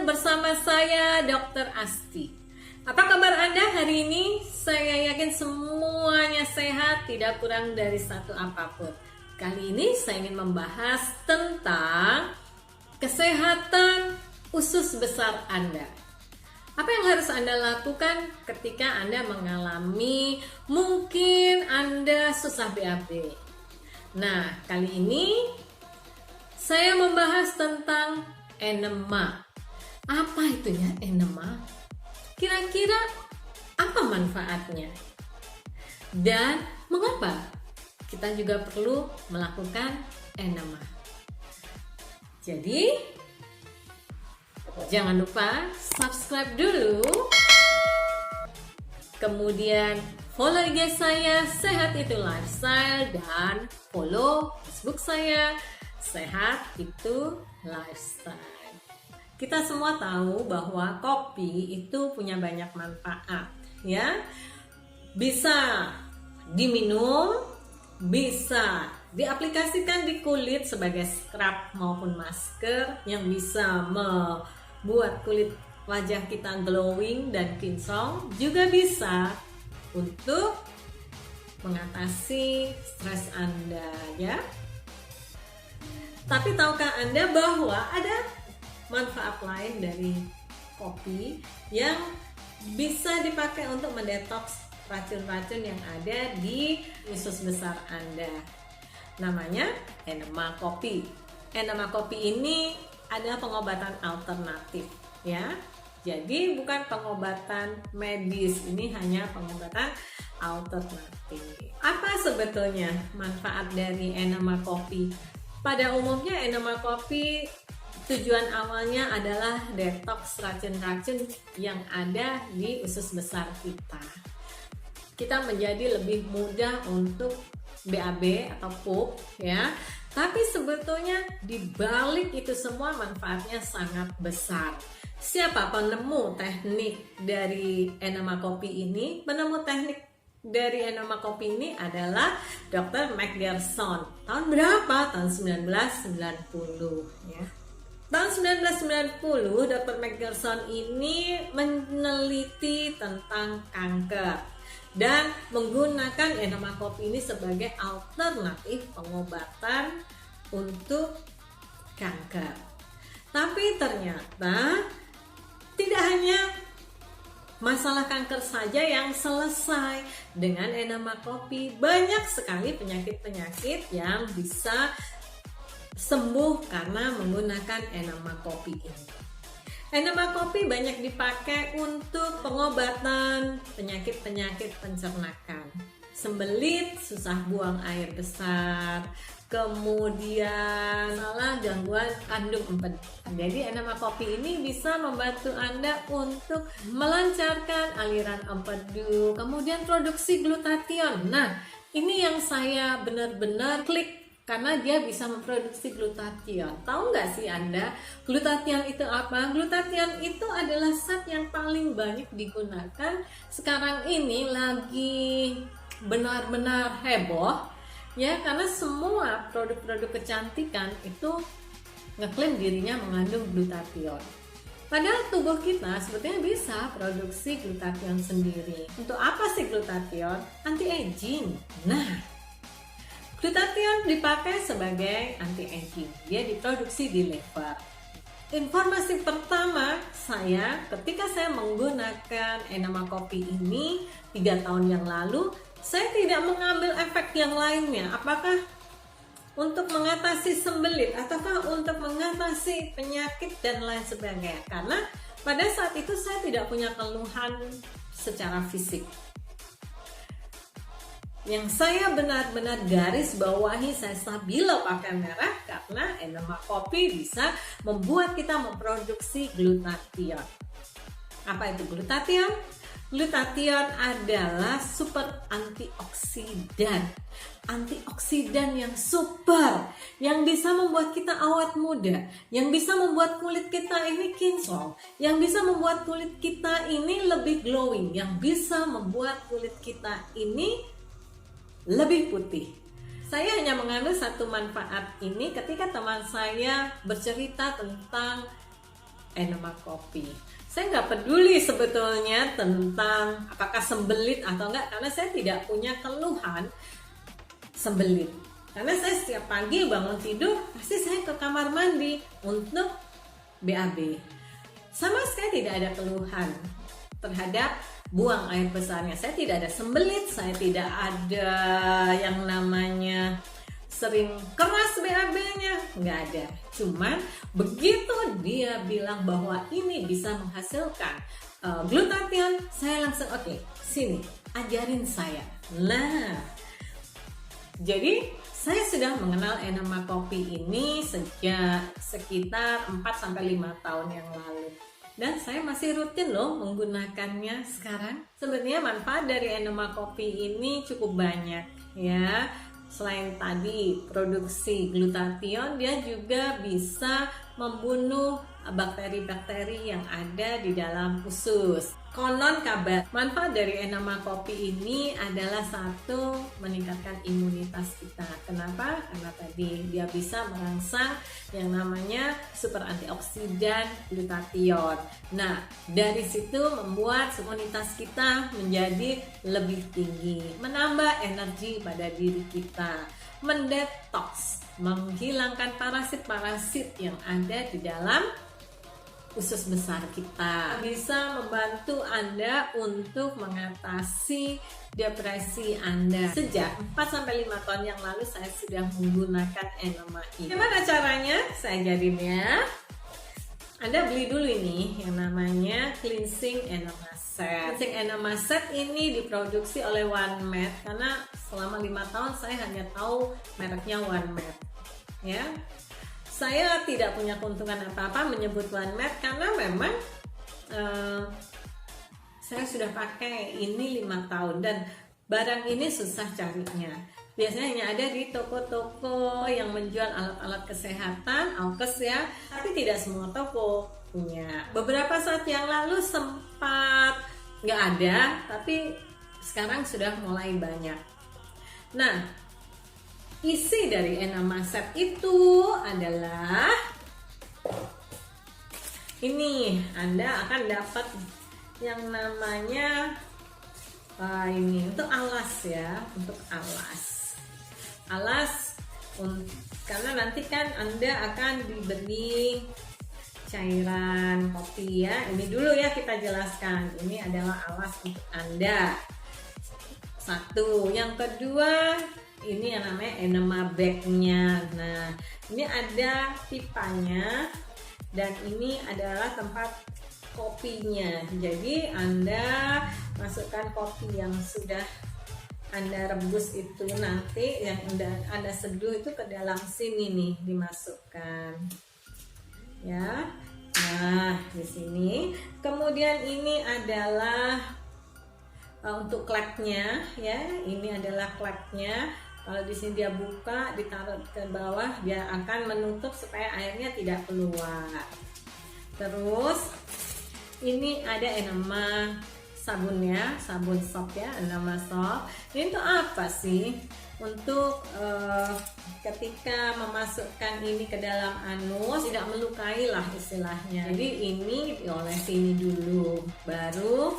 bersama saya Dr. Asti. Apa kabar Anda hari ini? Saya yakin semuanya sehat, tidak kurang dari satu apapun. Kali ini saya ingin membahas tentang kesehatan usus besar Anda. Apa yang harus Anda lakukan ketika Anda mengalami mungkin Anda susah BAB? Nah, kali ini saya membahas tentang enema. Apa itu ya enema? Kira-kira apa manfaatnya? Dan mengapa kita juga perlu melakukan enema? Jadi, jangan lupa subscribe dulu. Kemudian follow IG saya Sehat Itu Lifestyle dan follow Facebook saya Sehat Itu Lifestyle. Kita semua tahu bahwa kopi itu punya banyak manfaat, ya. Bisa diminum, bisa diaplikasikan di kulit sebagai scrub maupun masker yang bisa membuat kulit wajah kita glowing dan kinclong, juga bisa untuk mengatasi stres Anda, ya. Tapi tahukah Anda bahwa ada manfaat lain dari kopi yang bisa dipakai untuk mendetoks racun-racun yang ada di usus besar Anda? Namanya enema kopi. Enema kopi ini adalah pengobatan alternatif, ya. Jadi bukan pengobatan medis, ini hanya pengobatan alternatif. Apa sebetulnya manfaat dari enema kopi? Pada umumnya enema kopi tujuan awalnya adalah detoks racun-racun yang ada di usus besar kita. Kita menjadi lebih mudah untuk BAB atau pup, ya. Tapi sebetulnya di balik itu semua manfaatnya sangat besar. Siapa penemu teknik dari enema kopi ini? Penemu teknik dari enema kopi ini adalah Dr. McGerson. Tahun berapa? Tahun 1990, ya. Tahun 1990, Dr. McGerson ini meneliti tentang kanker dan menggunakan enema kopi ini sebagai alternatif pengobatan untuk kanker. Tapi ternyata tidak hanya masalah kanker saja yang selesai dengan enema kopi. Banyak sekali penyakit-penyakit yang bisa sembuh karena menggunakan enema kopi ini. Enema kopi banyak dipakai untuk pengobatan penyakit-penyakit pencernakan. Sembelit, susah buang air besar, kemudian salah gangguan kandung empedu. Jadi enema kopi ini bisa membantu Anda untuk melancarkan aliran empedu, kemudian produksi glutathione. Nah, ini yang saya benar-benar klik karena dia bisa memproduksi glutathione. Tahu nggak sih Anda, glutathione itu apa? Glutathione itu adalah zat yang paling banyak digunakan sekarang ini, lagi benar-benar heboh, ya, karena semua produk-produk kecantikan itu ngeklaim dirinya mengandung glutathione. Padahal tubuh kita sebetulnya bisa produksi glutathione sendiri. Untuk apa sih glutathione? Anti-aging. Nah, glutathione dipakai sebagai anti-aging. Dia diproduksi di liver. Informasi pertama saya ketika saya menggunakan enema kopi ini 3 tahun yang lalu, saya tidak mengambil efek yang lainnya. Apakah untuk mengatasi sembelit ataukah untuk mengatasi penyakit dan lain sebagainya. Karena pada saat itu saya tidak punya keluhan secara fisik. Yang saya benar-benar garis bawahi, saya stabilo pakai merah karena enema kopi bisa membuat kita memproduksi glutathione. Apa itu glutathione? Glutathione adalah super antioksidan. Antioksidan yang super, yang bisa membuat kita awet muda, yang bisa membuat kulit kita ini kinclong, yang bisa membuat kulit kita ini lebih glowing, yang bisa membuat kulit kita ini lebih putih. Saya hanya mengambil satu manfaat ini ketika teman saya bercerita tentang enema kopi. Saya nggak peduli sebetulnya tentang apakah sembelit atau enggak, karena saya tidak punya keluhan sembelit. Karena saya setiap pagi bangun tidur, pasti saya ke kamar mandi untuk BAB. Sama sekali tidak ada keluhan terhadap buang air besarnya. Saya tidak ada sembelit, saya tidak ada yang namanya sering keras BAB-nya, nggak ada. Cuman begitu dia bilang bahwa ini bisa menghasilkan glutathione, saya langsung oke, sini ajarin saya. Nah, jadi saya sudah mengenal enema kopi ini sejak sekitar 4-5 tahun yang lalu. Dan saya masih rutin loh menggunakannya sekarang. Sebenarnya manfaat dari enema kopi ini cukup banyak ya. Selain tadi produksi glutathione, dia juga bisa membunuh bakteri-bakteri yang ada di dalam usus. Konon kabar, manfaat dari enema kopi ini adalah satu, meningkatkan imunitas kita. Kenapa? Karena tadi dia bisa merangsang yang namanya super antioksidan glutathione. Nah, dari situ membuat imunitas kita menjadi lebih tinggi, menambah energi pada diri kita, mendetoks, menghilangkan parasit-parasit yang ada di dalam usus besar kita, bisa membantu Anda untuk mengatasi depresi Anda. Sejak 4-5 tahun yang lalu saya sudah menggunakan enema ini. Gimana caranya? Saya ajarin ya. Anda beli dulu ini yang namanya Cleansing Enema Set. Cleansing Enema Set ini diproduksi oleh OneMed, karena selama 5 tahun saya hanya tahu mereknya OneMed ya. Saya tidak punya keuntungan apa-apa menyebut OneMed karena memang saya sudah pakai ini 5 tahun dan barang ini susah carinya. Biasanya hanya ada di toko-toko yang menjual alat-alat kesehatan, alkes ya, tapi tidak semua toko punya. Beberapa saat yang lalu sempat nggak ada, tapi sekarang sudah mulai banyak. Nah, isi dari enema set itu adalah ini, Anda akan dapat yang namanya ini untuk alas ya, untuk alas karena nanti kan Anda akan diberi cairan kopi ya. Ini dulu ya kita jelaskan, ini adalah alas untuk Anda. Satu, yang kedua ini yang namanya enema bag-nya. Nah, ini ada pipanya dan ini adalah tempat kopinya. Jadi Anda masukkan kopi yang sudah Anda rebus itu, nanti yang udah Anda seduh itu ke dalam sini nih dimasukkan. Ya. Nah, di sini. Kemudian ini adalah untuk kleknya ya. Ini adalah kleknya. Kalau di sini dia buka, ditaruh ke bawah, dia akan menutup supaya airnya tidak keluar. Terus ini ada enema sabunnya, sabun sop ya, enema sop. Ini untuk apa sih? Untuk ketika memasukkan ini ke dalam anus tidak melukai lah istilahnya. Jadi ini diolesi ini dulu, baru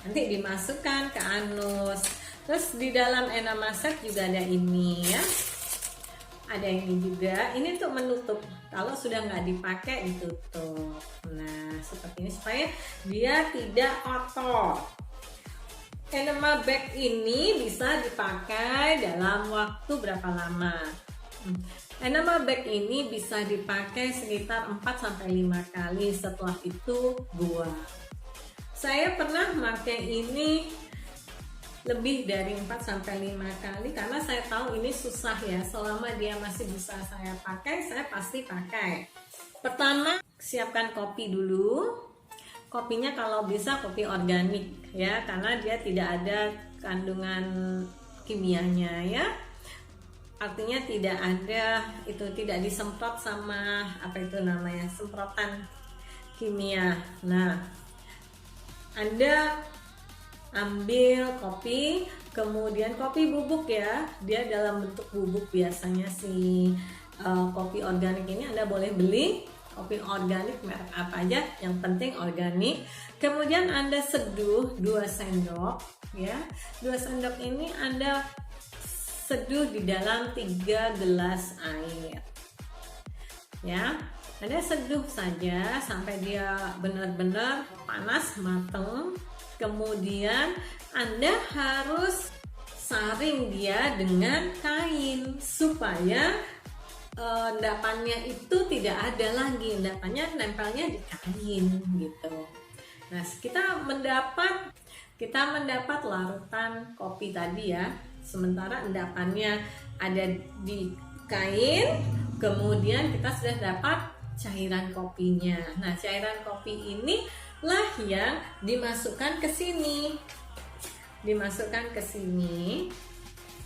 nanti dimasukkan ke anus. Terus di dalam enema set juga ada ini ya, ada ini juga. Ini untuk menutup, kalau sudah nggak dipakai ditutup. Nah seperti ini supaya dia tidak kotor. Enema bag ini bisa dipakai dalam waktu berapa lama? Enema bag ini bisa dipakai sekitar 4-5 kali, setelah itu buang. Saya pernah pakai ini lebih dari 4-5 kali karena saya tahu ini susah ya. Selama dia masih bisa saya pakai, saya pasti pakai. Pertama, siapkan kopi dulu. Kopinya kalau bisa kopi organik ya, karena dia tidak ada kandungan kimianya ya. Artinya tidak ada, itu tidak disemprot sama apa itu namanya, semprotan kimia. Nah, Anda ambil kopi, kemudian kopi bubuk ya, dia dalam bentuk bubuk biasanya si kopi organik ini Anda boleh beli kopi organik merek apa aja, yang penting organik. Kemudian Anda seduh 2 sendok ya. 2 sendok ini Anda seduh di dalam 3 gelas air. Ya. Anda seduh saja sampai dia benar-benar panas, mateng. Kemudian Anda harus saring dia dengan kain supaya endapannya itu tidak ada lagi, endapannya nempelnya di kain gitu. Nah, kita mendapat larutan kopi tadi ya, sementara endapannya ada di kain, kemudian kita sudah dapat cairan kopinya. Nah, cairan kopi ini lah yang dimasukkan ke sini.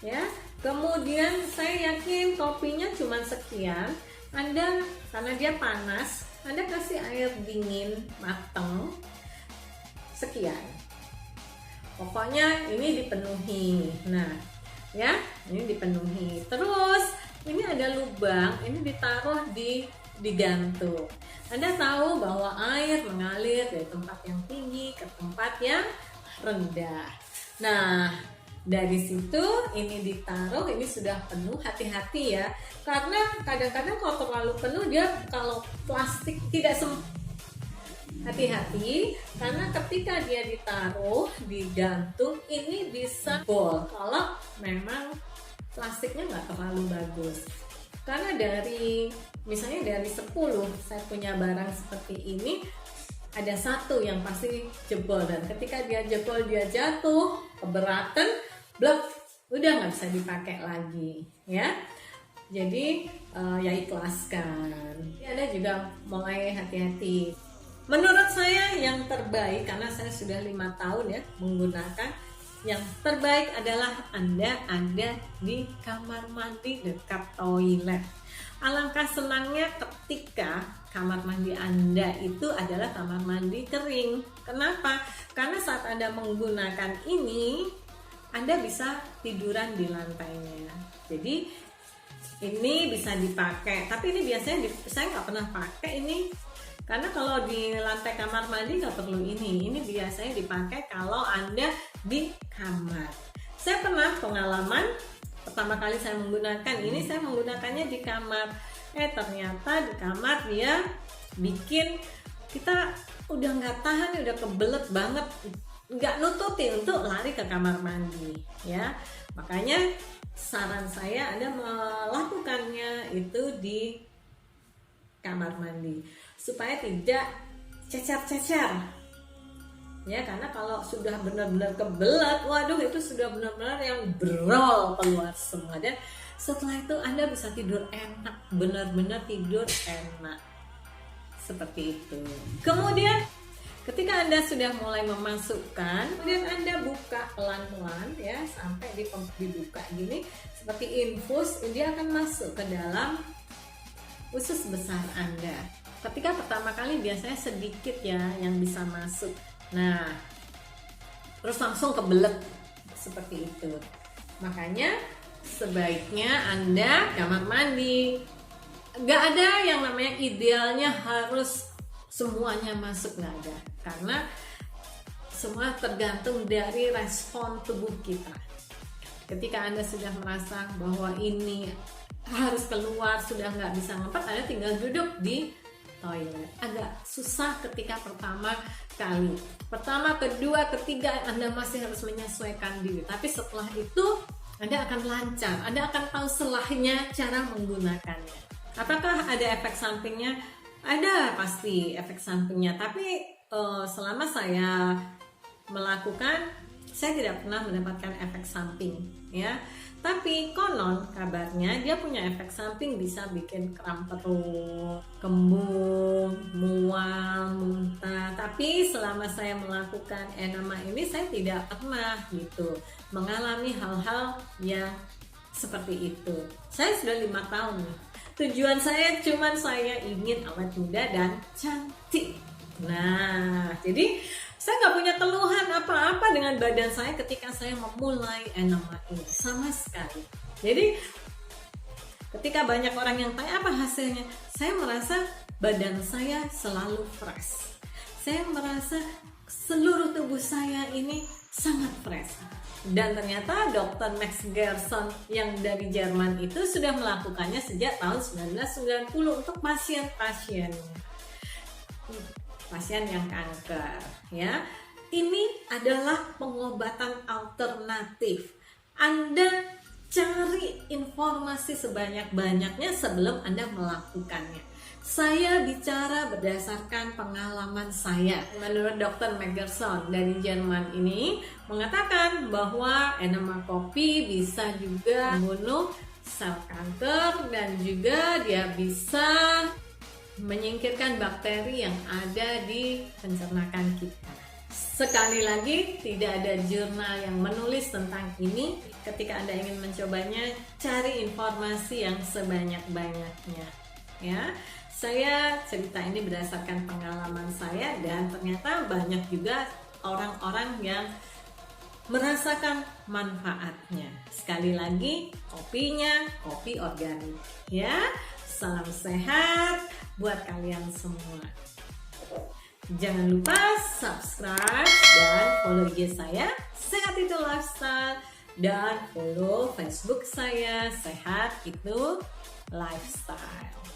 Ya. Kemudian saya yakin kopinya cuma sekian. Anda karena dia panas, Anda kasih air dingin matang sekian. Pokoknya ini dipenuhi. Nah, ya, ini dipenuhi. Terus ini ada lubang, ini ditaruh digantung. Anda tahu bahwa air mengalir dari tempat yang tinggi ke tempat yang rendah. Nah, dari situ ini ditaruh, ini sudah penuh, hati-hati ya, karena kadang-kadang kalau terlalu penuh dia, kalau plastik tidak hati-hati, karena ketika dia ditaruh digantung ini bisa bol kalau memang plastiknya nggak terlalu bagus. Karena misalnya dari 10 saya punya barang seperti ini, ada 1 yang pasti jebol, dan ketika dia jebol dia jatuh keberatan, blok, udah nggak bisa dipakai lagi ya. Jadi ya ikhlaskan. Anda juga mulai hati-hati. Menurut saya yang terbaik, karena saya sudah 5 tahun ya menggunakan, yang terbaik adalah Anda ada di kamar mandi dekat toilet. Alangkah senangnya ketika kamar mandi Anda itu adalah kamar mandi kering. Kenapa? Karena saat Anda menggunakan ini, Anda bisa tiduran di lantainya. Jadi ini bisa dipakai. Tapi ini biasanya saya nggak pernah pakai ini, karena kalau di lantai kamar mandi nggak perlu ini. Ini biasanya dipakai kalau Anda di kamar. Saya pernah pengalaman pertama kali saya menggunakan ini, saya menggunakannya di kamar. Ternyata di kamar dia bikin kita udah nggak tahan, udah kebelet banget, nggak nututin untuk lari ke kamar mandi ya. Makanya saran saya Anda melakukannya itu di kamar mandi supaya tidak cecer-cecer ya, karena kalau sudah benar-benar kebelet, waduh itu sudah benar-benar yang berol keluar semua, dan setelah itu Anda bisa tidur enak, benar-benar tidur enak seperti itu. Kemudian ketika Anda sudah mulai memasukkan, kemudian Anda buka pelan-pelan ya, sampai dibuka gini seperti infus, dia akan masuk ke dalam usus besar Anda. Ketika pertama kali biasanya sedikit ya yang bisa masuk. Nah, terus langsung kebelet seperti itu. Makanya sebaiknya Anda kamar mandi, nggak ada yang namanya idealnya harus semuanya masuk, nggak ada, karena semua tergantung dari respon tubuh kita. Ketika Anda sudah merasa bahwa ini harus keluar, sudah nggak bisa ngempet, Anda tinggal duduk di toilet. Agak susah ketika pertama kali, pertama, kedua, ketiga Anda masih harus menyesuaikan diri, tapi setelah itu Anda akan lancar, Anda akan tahu selahnya cara menggunakannya. Apakah ada efek sampingnya? Ada pasti efek sampingnya, tapi selama saya melakukan, saya tidak pernah mendapatkan efek samping ya. Tapi konon kabarnya dia punya efek samping, bisa bikin kram perut, kembung, mual, muntah. Tapi selama saya melakukan enema ini, saya tidak pernah gitu mengalami hal-hal yang seperti itu. Saya sudah 5 tahun nih. Tujuan saya cuman saya ingin awet muda dan cantik. Nah, jadi saya nggak punya keluhan apa-apa dengan badan saya ketika saya memulai enema ini, sama sekali. Jadi ketika banyak orang yang tanya apa hasilnya, saya merasa badan saya selalu fresh. Saya merasa seluruh tubuh saya ini sangat fresh. Dan ternyata Dr. Max Gerson yang dari Jerman itu sudah melakukannya sejak tahun 1990 untuk pasien-pasiennya. Pasien yang kanker, ya. Ini adalah pengobatan alternatif. Anda cari informasi sebanyak-banyaknya sebelum Anda melakukannya. Saya bicara berdasarkan pengalaman saya. Menurut Dr. Max Gerson dari Jerman ini mengatakan bahwa enema kopi bisa juga membunuh sel kanker dan juga dia bisa menyingkirkan bakteri yang ada di pencernaan kita. Sekali lagi, tidak ada jurnal yang menulis tentang ini. Ketika Anda ingin mencobanya, cari informasi yang sebanyak-banyaknya. Ya, saya cerita ini berdasarkan pengalaman saya dan ternyata banyak juga orang-orang yang merasakan manfaatnya. Sekali lagi, kopinya kopi organik. Ya, salam sehat buat kalian semua. Jangan lupa subscribe dan follow IG saya Sehat Itu Lifestyle dan follow Facebook saya Sehat Itu Lifestyle.